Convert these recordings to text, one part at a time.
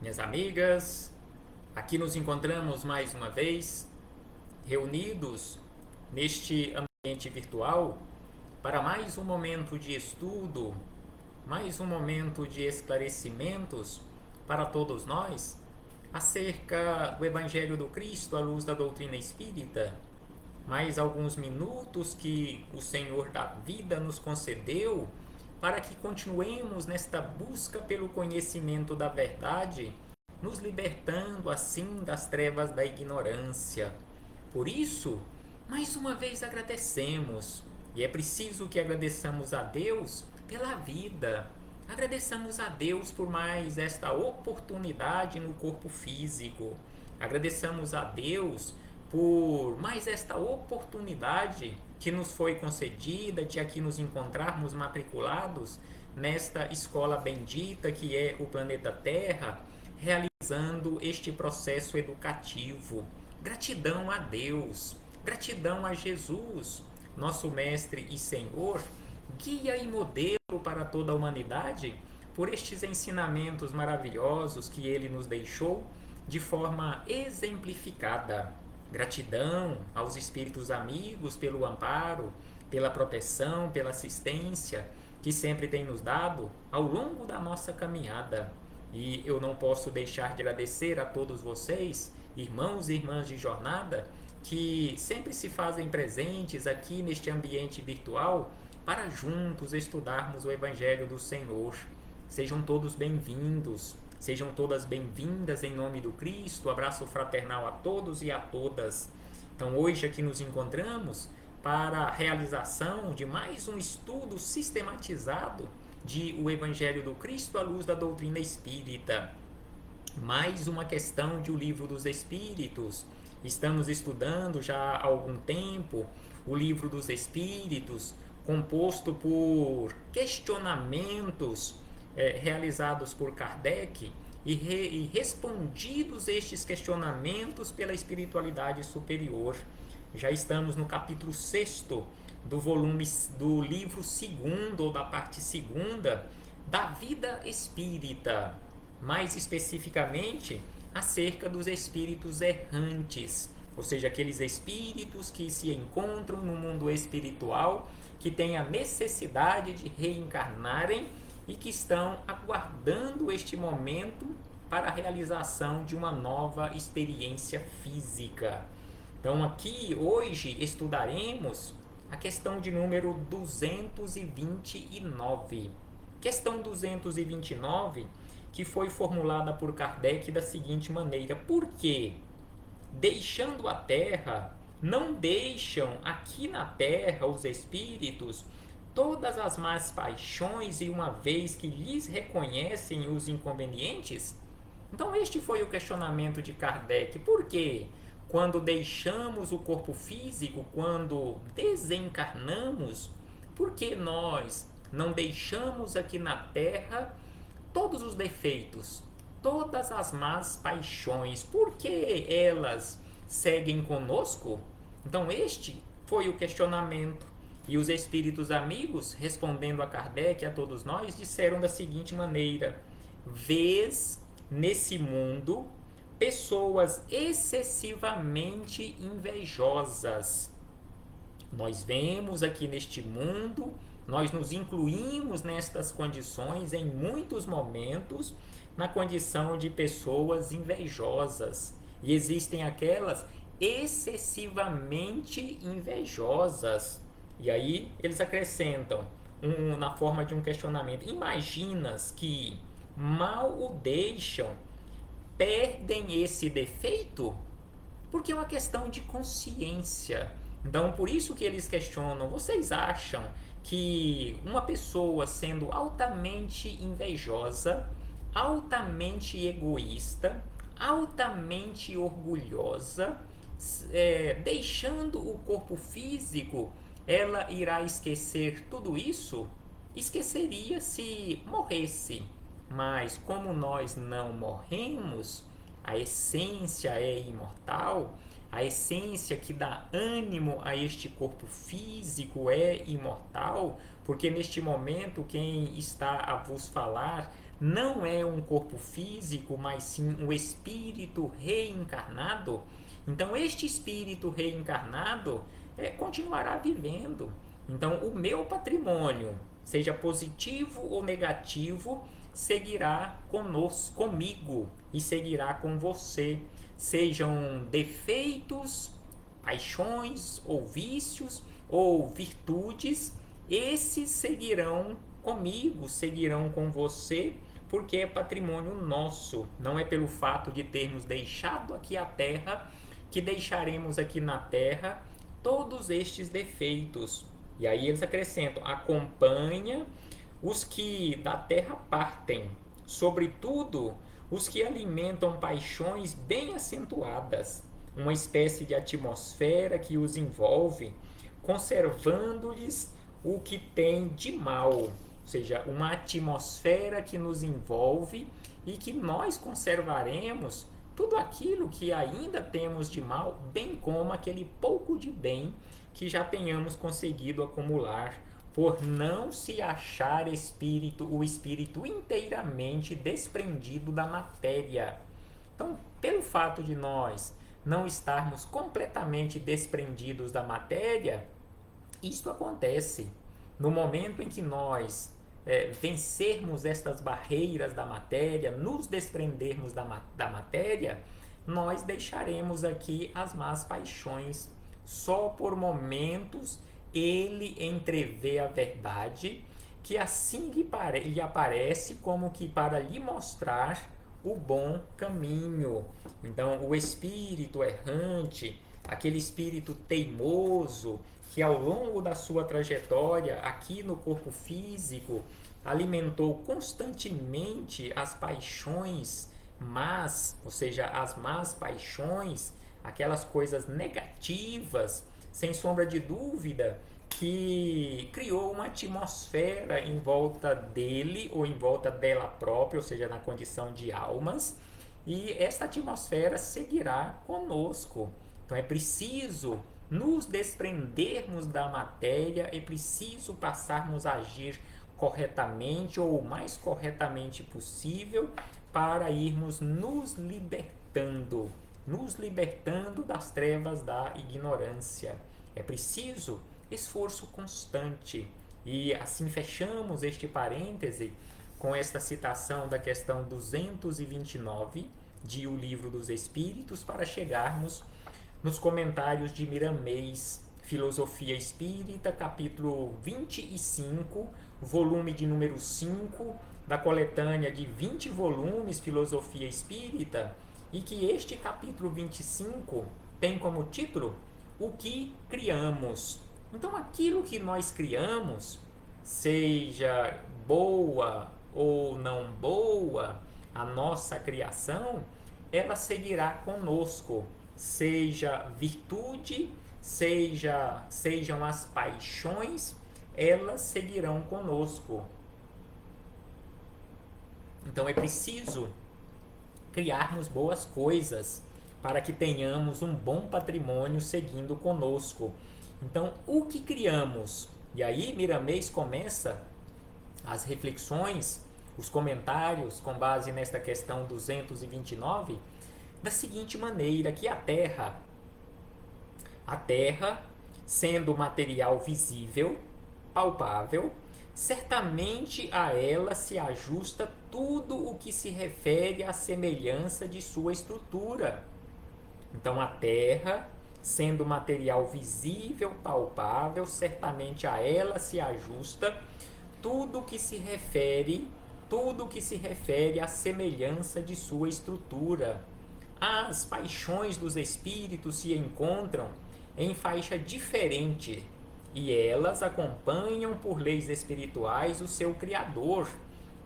Minhas amigas, aqui nos encontramos mais uma vez, reunidos neste ambiente virtual para mais um momento de estudo, mais um momento de esclarecimentos para todos nós acerca do Evangelho do Cristo à luz da doutrina espírita. Mais alguns minutos que o Senhor da vida nos concedeu para que continuemos nesta busca pelo conhecimento da verdade, nos libertando assim das trevas da ignorância. Por isso, mais uma vez agradecemos, e é preciso que agradeçamos a Deus pela vida. Agradeçamos a Deus por mais esta oportunidade no corpo físico. Agradeçamos a Deus por mais esta oportunidade que nos foi concedida de aqui nos encontrarmos matriculados nesta escola bendita que é o planeta Terra, realizando este processo educativo. Gratidão a Deus, gratidão a Jesus, nosso Mestre e Senhor, guia e modelo para toda a humanidade, por estes ensinamentos maravilhosos que ele nos deixou de forma exemplificada. Gratidão aos espíritos amigos pelo amparo, pela proteção, pela assistência que sempre tem nos dado ao longo da nossa caminhada. E eu não posso deixar de agradecer a todos vocês, irmãos e irmãs de jornada, que sempre se fazem presentes aqui neste ambiente virtual para juntos estudarmos o Evangelho do Senhor. Sejam todos bem-vindos, sejam todas bem-vindas em nome do Cristo. Abraço fraternal a todos e a todas. Então, hoje aqui nos encontramos para a realização de mais um estudo sistematizado de o Evangelho do Cristo à luz da doutrina espírita. Mais uma questão de O Livro dos Espíritos. Estamos estudando já há algum tempo o Livro dos Espíritos, composto por questionamentos realizados por Kardec e respondidos estes questionamentos pela espiritualidade superior. Já estamos no capítulo 6º do volume do livro 2º ou da parte 2ª da vida espírita, mais especificamente acerca dos espíritos errantes, ou seja, aqueles espíritos que se encontram no mundo espiritual, que têm a necessidade de reencarnarem e que estão aguardando este momento para a realização de uma nova experiência física. Então, aqui hoje estudaremos a questão de número 229. Questão 229, que foi formulada por Kardec da seguinte maneira: por que, deixando a Terra, não deixam aqui na Terra os espíritos todas as más paixões, e uma vez que lhes reconhecem os inconvenientes? Então, este foi o questionamento de Kardec. Por que, quando deixamos o corpo físico, quando desencarnamos, por que nós não deixamos aqui na Terra todos os defeitos, todas as más paixões? Por que elas seguem conosco? Então, este foi o questionamento. E os espíritos amigos, respondendo a Kardec e a todos nós, disseram da seguinte maneira: vês nesse mundo pessoas excessivamente invejosas. Nós vemos aqui neste mundo, nós nos incluímos nestas condições em muitos momentos, na condição de pessoas invejosas. E existem aquelas excessivamente invejosas. E aí eles acrescentam, na forma de um questionamento: imaginas que mal o deixam, perdem esse defeito? Porque é uma questão de consciência. Então, por isso que eles questionam: vocês acham que uma pessoa sendo altamente invejosa, altamente egoísta, altamente orgulhosa, deixando o corpo físico, ela irá esquecer tudo isso? Esqueceria se morresse. Mas como nós não morremos, a essência é imortal, a essência que dá ânimo a este corpo físico é imortal, porque neste momento quem está a vos falar não é um corpo físico, mas sim um espírito reencarnado, então este espírito reencarnado continuará vivendo. Então o meu patrimônio, seja positivo ou negativo, seguirá conosco, comigo e seguirá com você. Sejam defeitos, paixões ou vícios ou virtudes, esses seguirão comigo, seguirão com você, porque é patrimônio nosso. Não é pelo fato de termos deixado aqui a terra que deixaremos aqui na terra todos estes defeitos. E aí eles acrescentam: acompanha os que da terra partem, sobretudo os que alimentam paixões bem acentuadas, uma espécie de atmosfera que os envolve, conservando-lhes o que tem de mal, ou seja, uma atmosfera que nos envolve e que nós conservaremos tudo aquilo que ainda temos de mal, bem como aquele pouco de bem que já tenhamos conseguido acumular, por não se achar o espírito inteiramente desprendido da matéria. Então, pelo fato de nós não estarmos completamente desprendidos da matéria, isto acontece. No momento em que nós vencermos estas barreiras da matéria, nos desprendermos da matéria, nós deixaremos aqui as más paixões. Só por momentos ele entrevê a verdade, que assim lhe aparece como que para lhe mostrar o bom caminho. Então, o espírito errante, aquele espírito teimoso, que ao longo da sua trajetória aqui no corpo físico alimentou constantemente as paixões más, ou seja, as más paixões, aquelas coisas negativas, sem sombra de dúvida, que criou uma atmosfera em volta dele ou em volta dela própria, ou seja, na condição de almas, e esta atmosfera seguirá conosco. Então é preciso nos desprendermos da matéria, é preciso passarmos a agir corretamente ou o mais corretamente possível para irmos nos libertando das trevas da ignorância. É preciso esforço constante. E assim fechamos este parêntese com esta citação da questão 229 de O Livro dos Espíritos, para chegarmos nos comentários de Miramês, Filosofia Espírita, capítulo 25, volume de número 5, da coletânea de 20 volumes Filosofia Espírita, e que este capítulo 25 tem como título O que criamos. Então, aquilo que nós criamos, seja boa ou não boa, a nossa criação, ela seguirá conosco. Seja virtude, sejam as paixões, elas seguirão conosco. Então é preciso criarmos boas coisas para que tenhamos um bom patrimônio seguindo conosco. Então, o que criamos? E aí Miramês começa as reflexões, os comentários com base nesta questão 229, da seguinte maneira: que a Terra, sendo material visível, palpável, certamente a ela se ajusta tudo o que se refere à semelhança de sua estrutura. Então, a Terra, sendo material visível, palpável, certamente a ela se ajusta tudo o que se refere à semelhança de sua estrutura. As paixões dos espíritos se encontram em faixa diferente e elas acompanham por leis espirituais o seu Criador.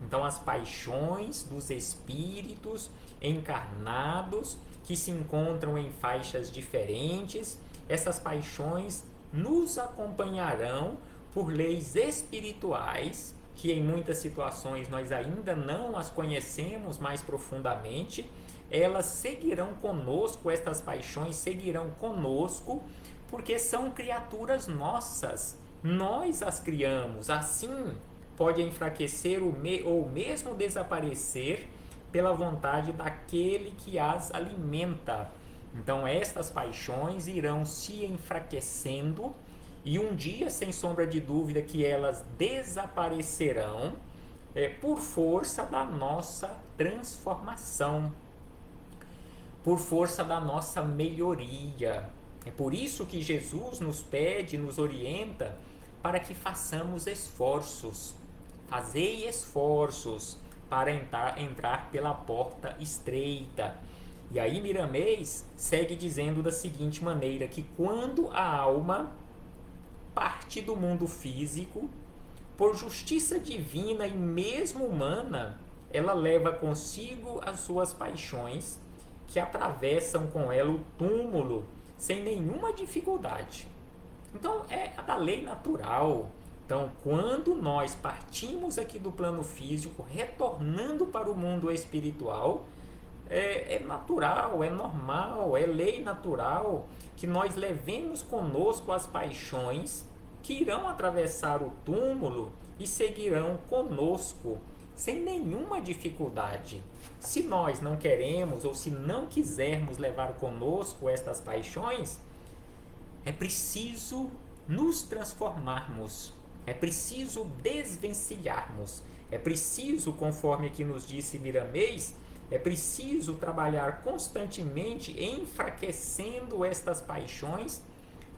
Então, as paixões dos espíritos encarnados que se encontram em faixas diferentes, essas paixões nos acompanharão por leis espirituais, que em muitas situações nós ainda não as conhecemos mais profundamente. Elas seguirão conosco, estas paixões seguirão conosco, porque são criaturas nossas. Nós as criamos. Assim, pode enfraquecer ou mesmo desaparecer pela vontade daquele que as alimenta. Então, estas paixões irão se enfraquecendo e um dia, sem sombra de dúvida, que elas desaparecerão por força da nossa transformação, por força da nossa melhoria. É por isso que Jesus nos pede, nos orienta para que façamos esforços. Fazei esforços para entrar pela porta estreita. E aí Miramês segue dizendo da seguinte maneira, que quando a alma parte do mundo físico, por justiça divina e mesmo humana, ela leva consigo as suas paixões, que atravessam com ela o túmulo sem nenhuma dificuldade. Então é a da lei natural. Então, quando nós partimos aqui do plano físico, retornando para o mundo espiritual, é natural, é normal, é lei natural que nós levemos conosco as paixões que irão atravessar o túmulo e seguirão conosco sem nenhuma dificuldade. Se nós não queremos ou se não quisermos levar conosco estas paixões, é preciso nos transformarmos, é preciso desvencilharmos, é preciso, conforme aqui nos disse Miramês, é preciso trabalhar constantemente enfraquecendo estas paixões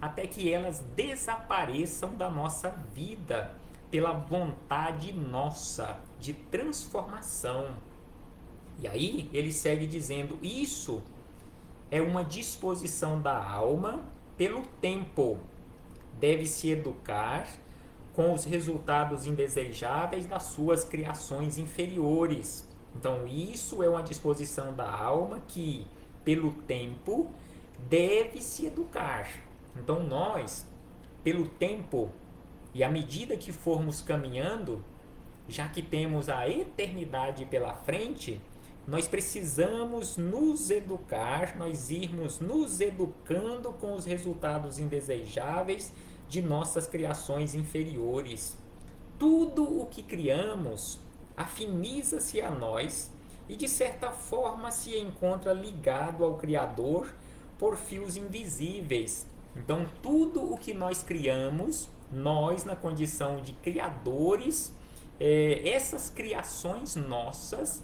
até que elas desapareçam da nossa vida pela vontade nossa de transformação. E aí ele segue dizendo, isso é uma disposição da alma pelo tempo. Deve-se educar com os resultados indesejáveis das suas criações inferiores. Então, isso é uma disposição da alma que, pelo tempo, deve se educar. Então, nós, pelo tempo, e à medida que formos caminhando, já que temos a eternidade pela frente, nós precisamos nos educar, nós irmos nos educando com os resultados indesejáveis de nossas criações inferiores. Tudo o que criamos afiniza-se a nós e de certa forma se encontra ligado ao Criador por fios invisíveis. Então, tudo o que nós criamos, nós na condição de criadores, essas criações nossas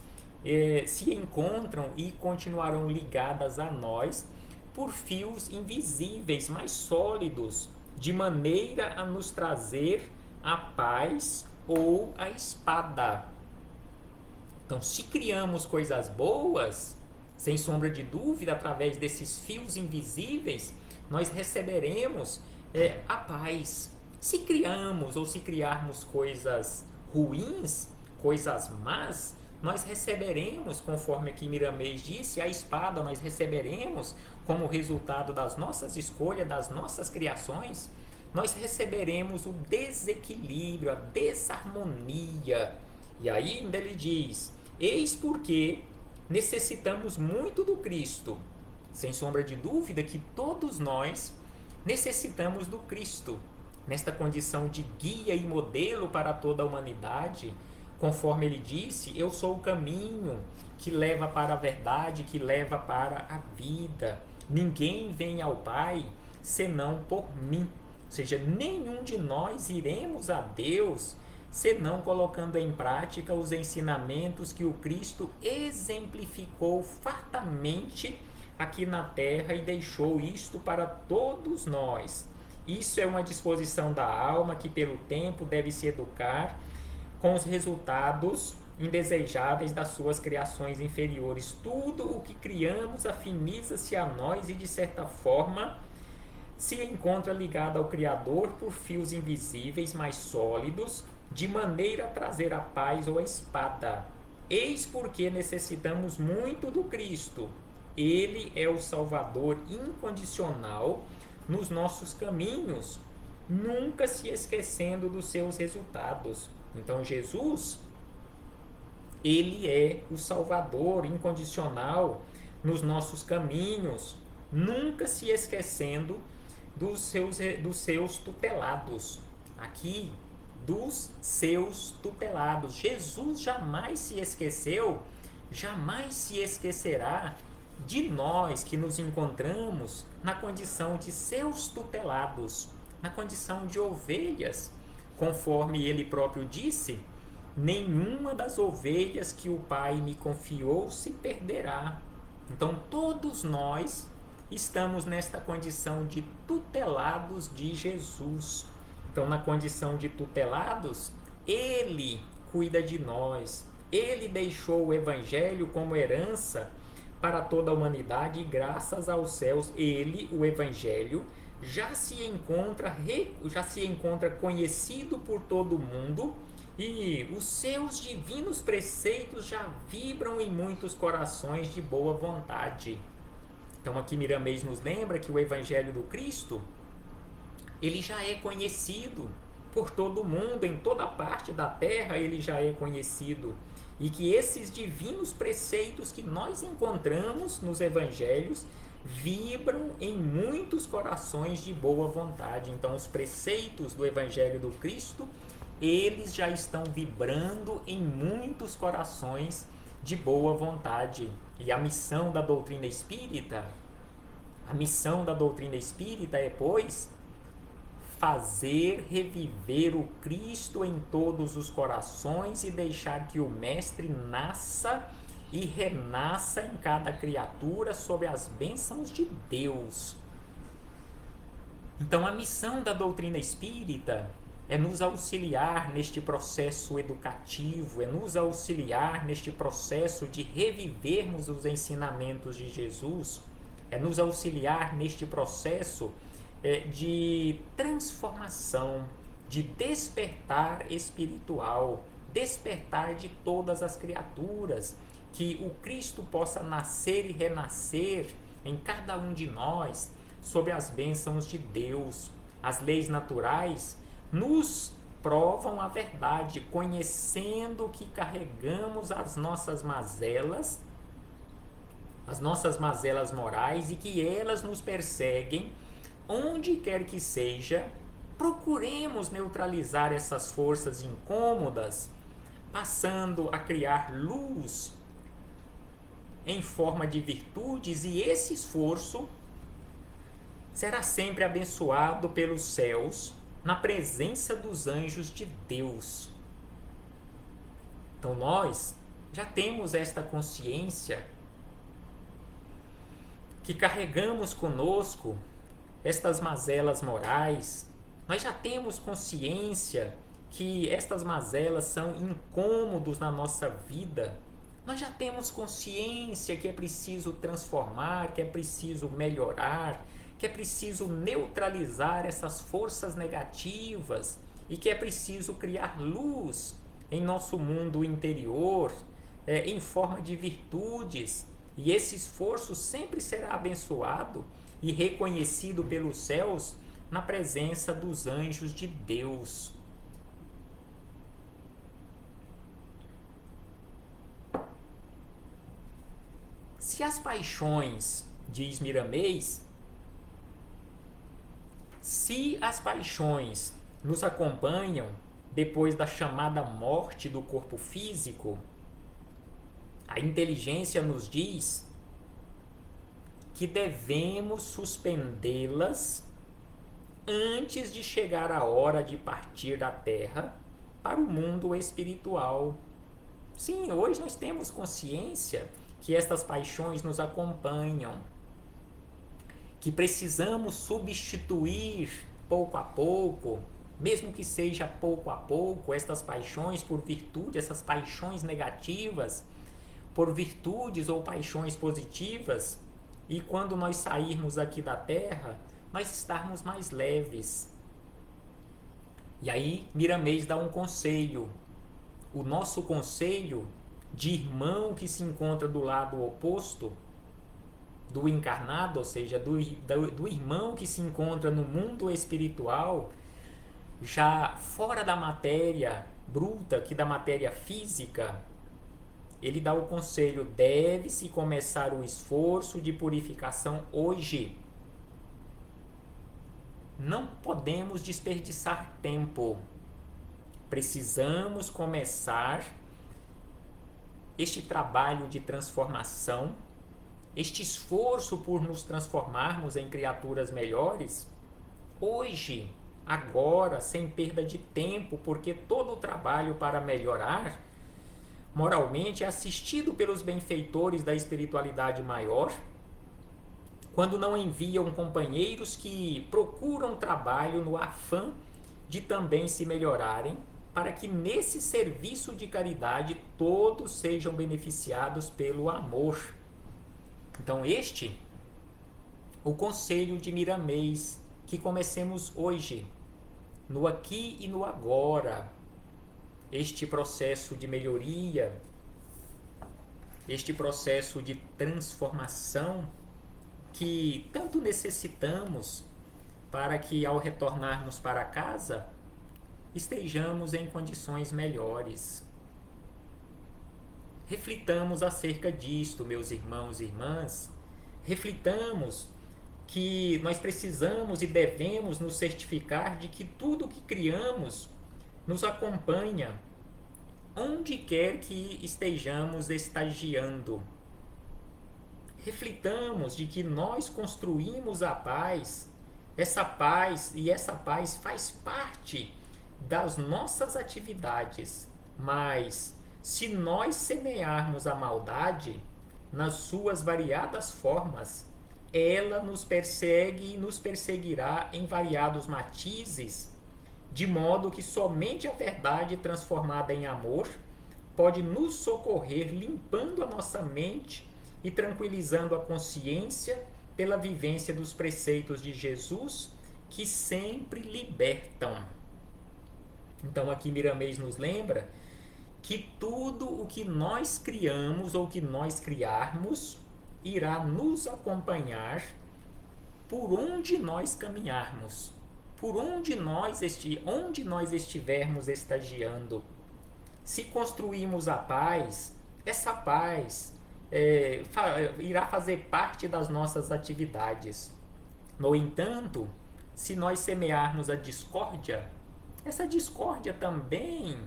se encontram e continuarão ligadas a nós por fios invisíveis, mais sólidos, de maneira a nos trazer a paz ou a espada. Então, se criamos coisas boas, sem sombra de dúvida, através desses fios invisíveis, nós receberemos a paz. Se criamos ou se criarmos coisas ruins, coisas más, nós receberemos, conforme aqui Miramês disse, a espada, nós receberemos como resultado das nossas escolhas, das nossas criações, nós receberemos o desequilíbrio, a desarmonia. E aí ainda ele diz, eis porque necessitamos muito do Cristo. Sem sombra de dúvida que todos nós necessitamos do Cristo, nesta condição de guia e modelo para toda a humanidade. Conforme ele disse, eu sou o caminho que leva para a verdade, que leva para a vida. Ninguém vem ao Pai senão por mim. Ou seja, nenhum de nós iremos a Deus senão colocando em prática os ensinamentos que o Cristo exemplificou fartamente aqui na terra e deixou isto para todos nós. Isso é uma disposição da alma que pelo tempo deve se educar com os resultados indesejáveis das suas criações inferiores. Tudo o que criamos afiniza-se a nós e, de certa forma, se encontra ligado ao Criador por fios invisíveis mais sólidos, de maneira a trazer a paz ou a espada. Eis porque necessitamos muito do Cristo. Ele é o Salvador incondicional nos nossos caminhos, nunca se esquecendo dos seus resultados. Então, Jesus, ele é o Salvador incondicional nos nossos caminhos, nunca se esquecendo dos seus tutelados. Aqui, dos seus tutelados. Jesus jamais se esqueceu, jamais se esquecerá de nós que nos encontramos na condição de seus tutelados, na condição de ovelhas. Conforme ele próprio disse, nenhuma das ovelhas que o Pai me confiou se perderá. Então todos nós estamos nesta condição de tutelados de Jesus. Então, na condição de tutelados, ele cuida de nós. Ele deixou o Evangelho como herança para toda a humanidade e graças aos céus, ele, o Evangelho, já se encontra conhecido por todo mundo e os seus divinos preceitos já vibram em muitos corações de boa vontade. Então aqui Miramês nos lembra que o Evangelho do Cristo, ele já é conhecido por todo mundo, em toda parte da terra ele já é conhecido. E que esses divinos preceitos que nós encontramos nos Evangelhos vibram em muitos corações de boa vontade. Então os preceitos do Evangelho do Cristo, eles já estão vibrando em muitos corações de boa vontade. E a missão da doutrina espírita é, pois, fazer reviver o Cristo em todos os corações e deixar que o Mestre nasça e renasça em cada criatura sob as bênçãos de Deus. Então a missão da doutrina espírita é nos auxiliar neste processo educativo, é nos auxiliar neste processo de revivermos os ensinamentos de Jesus, é nos auxiliar neste processo de transformação, de despertar espiritual, despertar de todas as criaturas, que o Cristo possa nascer e renascer em cada um de nós, sob as bênçãos de Deus. As leis naturais nos provam a verdade, conhecendo que carregamos as nossas mazelas morais e que elas nos perseguem onde quer que seja. Procuremos neutralizar essas forças incômodas, passando a criar luz em forma de virtudes, e esse esforço será sempre abençoado pelos céus na presença dos anjos de Deus. Então nós já temos esta consciência que carregamos conosco estas mazelas morais. Nós já temos consciência que estas mazelas são incômodos na nossa vida. Nós já temos consciência que é preciso transformar, que é preciso melhorar, que é preciso neutralizar essas forças negativas e que é preciso criar luz em nosso mundo interior, em forma de virtudes. E esse esforço sempre será abençoado e reconhecido pelos céus na presença dos anjos de Deus. Se as paixões, diz Miramês, se as paixões nos acompanham depois da chamada morte do corpo físico, a inteligência nos diz que devemos suspendê-las antes de chegar a hora de partir da Terra para o mundo espiritual. Sim, hoje nós temos consciência que estas paixões nos acompanham, que precisamos substituir pouco a pouco, mesmo que seja pouco a pouco, estas paixões por virtude, essas paixões negativas, por virtudes ou paixões positivas, e quando nós sairmos aqui da Terra, nós estarmos mais leves. E aí Miramês dá um conselho, o nosso conselho de irmão que se encontra do lado oposto do encarnado, ou seja, do irmão que se encontra no mundo espiritual, já fora da matéria bruta, que da matéria física. Ele dá o conselho: deve-se começar o esforço de purificação hoje. Não podemos desperdiçar tempo. Precisamos começar este trabalho de transformação, este esforço por nos transformarmos em criaturas melhores, hoje, agora, sem perda de tempo, porque todo o trabalho para melhorar moralmente é assistido pelos benfeitores da espiritualidade maior, quando não enviam companheiros que procuram trabalho no afã de também se melhorarem, para que nesse serviço de caridade todos sejam beneficiados pelo amor. Então, o conselho de Miramês, que comecemos hoje, no aqui e no agora, este processo de melhoria, este processo de transformação que tanto necessitamos para que ao retornarmos para casa estejamos em condições melhores. Reflitamos acerca disto, meus irmãos e irmãs. Reflitamos que nós precisamos e devemos nos certificar de que tudo que criamos nos acompanha onde quer que estejamos estagiando. Reflitamos de que nós construímos a paz, essa paz faz parte das nossas atividades, mas se nós semearmos a maldade nas suas variadas formas, ela nos persegue e nos perseguirá em variados matizes, de modo que somente a verdade transformada em amor pode nos socorrer limpando a nossa mente e tranquilizando a consciência pela vivência dos preceitos de Jesus, que sempre libertam. Então aqui Miramês nos lembra que tudo o que nós criamos ou que nós criarmos irá nos acompanhar por onde nós caminharmos, por onde nós estivermos estagiando. Se construímos a paz, essa paz irá fazer parte das nossas atividades. No entanto, se nós semearmos a discórdia, essa discórdia também,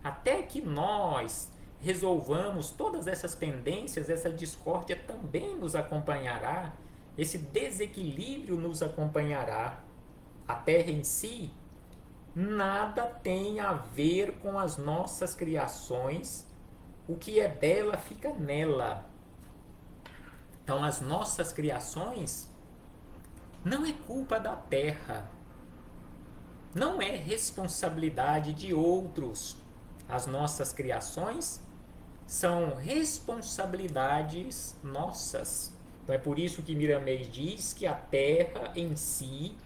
até que nós resolvamos todas essas pendências, essa discórdia também nos acompanhará, esse desequilíbrio nos acompanhará. A Terra em si nada tem a ver com as nossas criações, o que é dela fica nela. Então, as nossas criações não é culpa da Terra, não é responsabilidade de outros. As nossas criações são responsabilidades nossas. Então, é por isso que Miramês diz que a Terra em si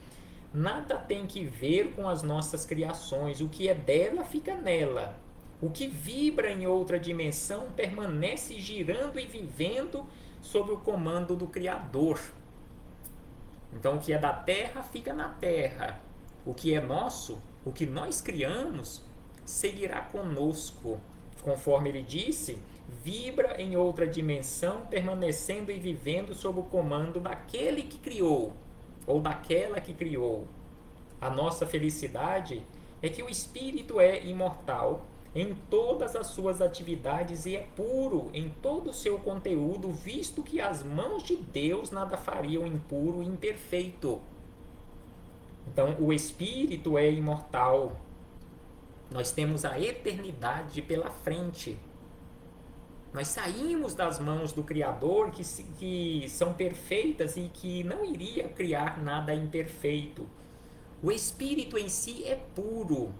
nada tem que ver com as nossas criações. O que é dela fica nela. O que vibra em outra dimensão permanece girando e vivendo sob o comando do Criador. Então, o que é da Terra fica na Terra. O que é nosso, o que nós criamos, seguirá conosco. Conforme ele disse, vibra em outra dimensão, permanecendo e vivendo sob o comando daquele que criou, ou daquela que criou. A nossa felicidade é que o espírito é imortal em todas as suas atividades e é puro em todo o seu conteúdo, visto que as mãos de Deus nada fariam impuro e imperfeito. Então, o espírito é imortal. Nós temos a eternidade pela frente. Nós saímos das mãos do Criador, que são perfeitas e que não iria criar nada imperfeito. O espírito em si é puro.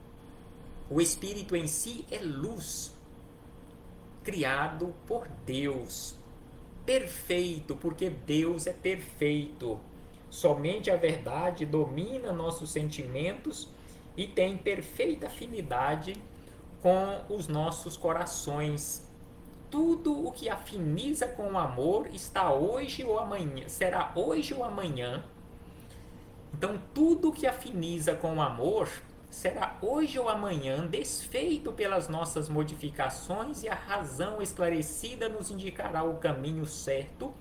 O espírito em si é luz, criado por Deus. Perfeito, porque Deus é perfeito. Somente a verdade domina nossos sentimentos e tem perfeita afinidade com os nossos corações. Tudo o que afiniza com o amor está hoje ou amanhã, será hoje ou amanhã. Então, tudo o que afiniza com o amor será hoje ou amanhã desfeito pelas nossas modificações e a razão esclarecida nos indicará o caminho certo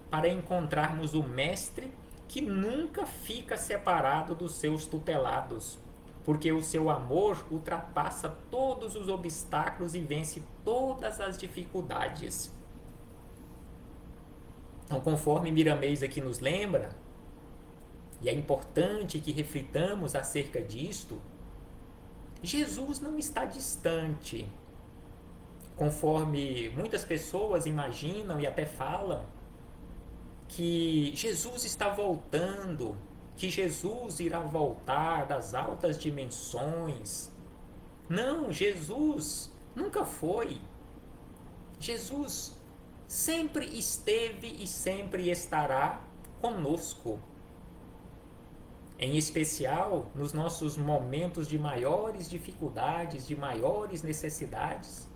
para encontrarmos o Mestre que nunca fica separado dos seus tutelados. porque o seu amor ultrapassa todos os obstáculos e vence todas as dificuldades. Então, conforme Miramês aqui nos lembra, e é importante que reflitamos acerca disto, Jesus não está distante, conforme muitas pessoas imaginam e até falam, que Jesus está voltando, que Jesus irá voltar das altas dimensões. Não, Jesus nunca foi. Jesus sempre esteve e sempre estará conosco. Em especial nos nossos momentos de maiores dificuldades, de maiores necessidades.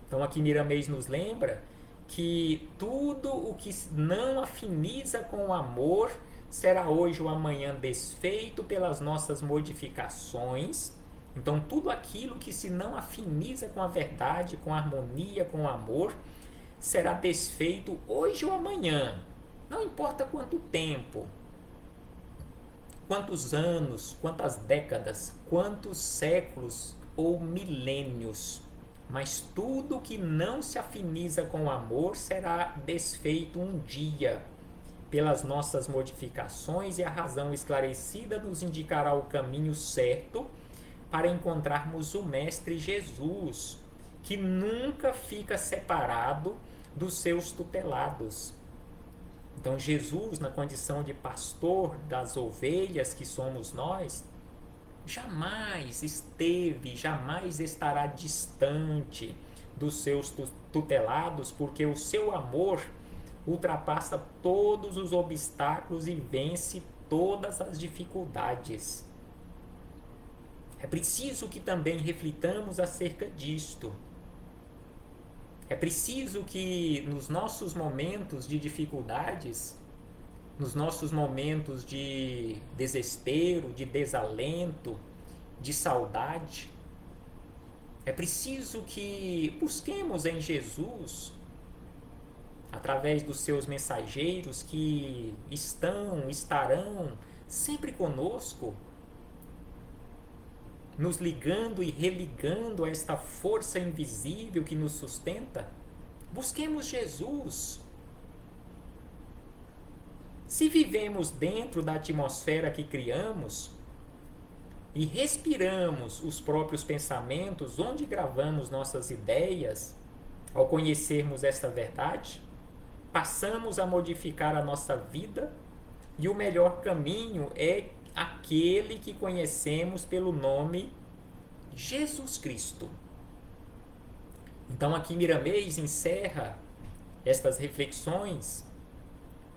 Então aqui Miramês nos lembra que tudo o que não afiniza com o amor será hoje ou amanhã desfeito pelas nossas modificações. Então tudo aquilo que se não afiniza com a verdade, com a harmonia, com o amor, será desfeito hoje ou amanhã. Não importa quanto tempo, quantos anos, quantas décadas, quantos séculos ou milênios. Mas tudo que não se afiniza com o amor será desfeito um dia pelas nossas modificações, e a razão esclarecida nos indicará o caminho certo para encontrarmos o Mestre Jesus, que nunca fica separado dos seus tutelados. Então, Jesus, na condição de pastor das ovelhas que somos nós, jamais esteve, jamais estará distante dos seus tutelados, porque o seu amor ultrapassa todos os obstáculos e vence todas as dificuldades. É preciso que também reflitamos acerca disto. É preciso que nos nossos momentos de dificuldades, nos nossos momentos de desespero, de desalento, de saudade, é preciso que busquemos em Jesus, através dos seus mensageiros que estarão sempre conosco, nos ligando e religando a esta força invisível que nos sustenta. Busquemos Jesus. Se vivemos dentro da atmosfera que criamos e respiramos os próprios pensamentos, onde gravamos nossas ideias, ao conhecermos esta verdade, passamos a modificar a nossa vida, e o melhor caminho é aquele que conhecemos pelo nome Jesus Cristo. Então aqui Miramês encerra estas reflexões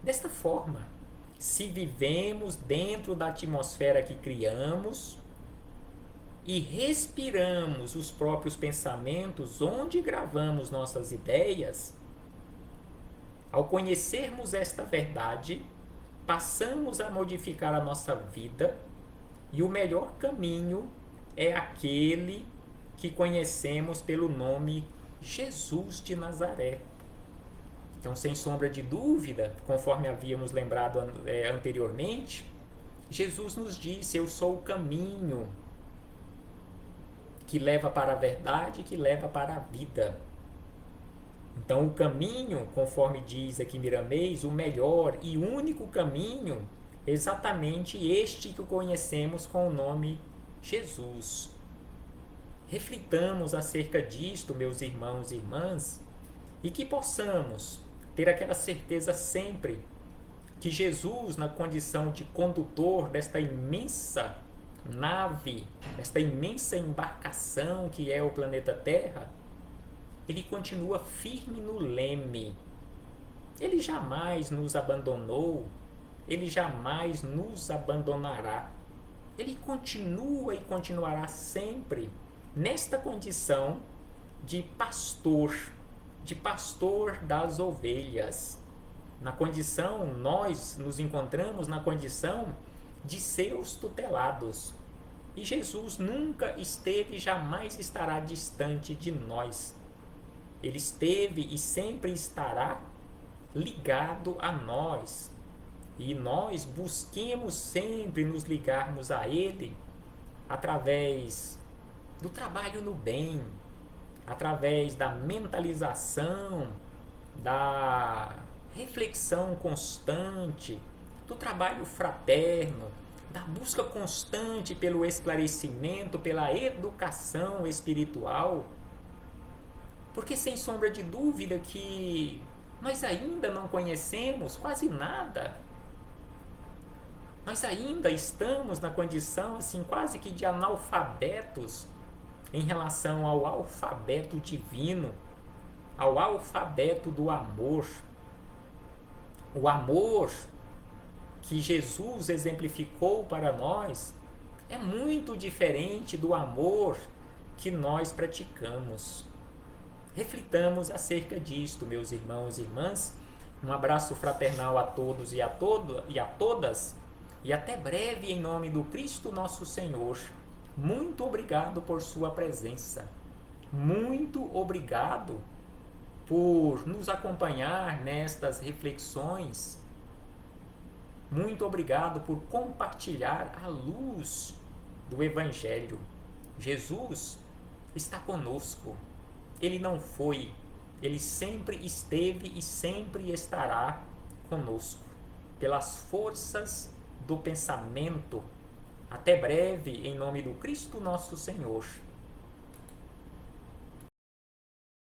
desta forma: se vivemos dentro da atmosfera que criamos e respiramos os próprios pensamentos, onde gravamos nossas ideias, ao conhecermos esta verdade, passamos a modificar a nossa vida, e o melhor caminho é aquele que conhecemos pelo nome Jesus de Nazaré. Então, sem sombra de dúvida, conforme havíamos lembrado anteriormente, Jesus nos disse: eu sou o caminho que leva para a verdade, que leva para a vida. Então, o caminho, conforme diz aqui Miramês, o melhor e único caminho, é exatamente este que conhecemos com o nome Jesus. Reflitamos acerca disto, meus irmãos e irmãs, e que possamos ter aquela certeza sempre que Jesus, na condição de condutor desta imensa nave, desta imensa embarcação que é o planeta Terra, ele continua firme no leme. Ele jamais nos abandonou, ele jamais nos abandonará. Ele continua e continuará sempre nesta condição de pastor das ovelhas. Na condição, nós nos encontramos na condição de seus tutelados. E Jesus nunca esteve e jamais estará distante de nós. Ele esteve e sempre estará ligado a nós. E nós busquemos sempre nos ligarmos a Ele através do trabalho no bem, através da mentalização, da reflexão constante, do trabalho fraterno, da busca constante pelo esclarecimento, pela educação espiritual, porque sem sombra de dúvida que nós ainda não conhecemos quase nada. Nós ainda estamos na condição assim quase que de analfabetos em relação ao alfabeto divino, ao alfabeto do amor. O amor que Jesus exemplificou para nós é muito diferente do amor que nós praticamos. Reflitamos acerca disto, meus irmãos e irmãs. Um abraço fraternal a todos e a todas, e até breve em nome do Cristo nosso Senhor. Muito obrigado por sua presença. Muito obrigado por nos acompanhar nestas reflexões. Muito obrigado por compartilhar a luz do Evangelho. Jesus está conosco. Ele não foi, ele sempre esteve e sempre estará conosco, pelas forças do pensamento. Até breve, em nome do Cristo nosso Senhor.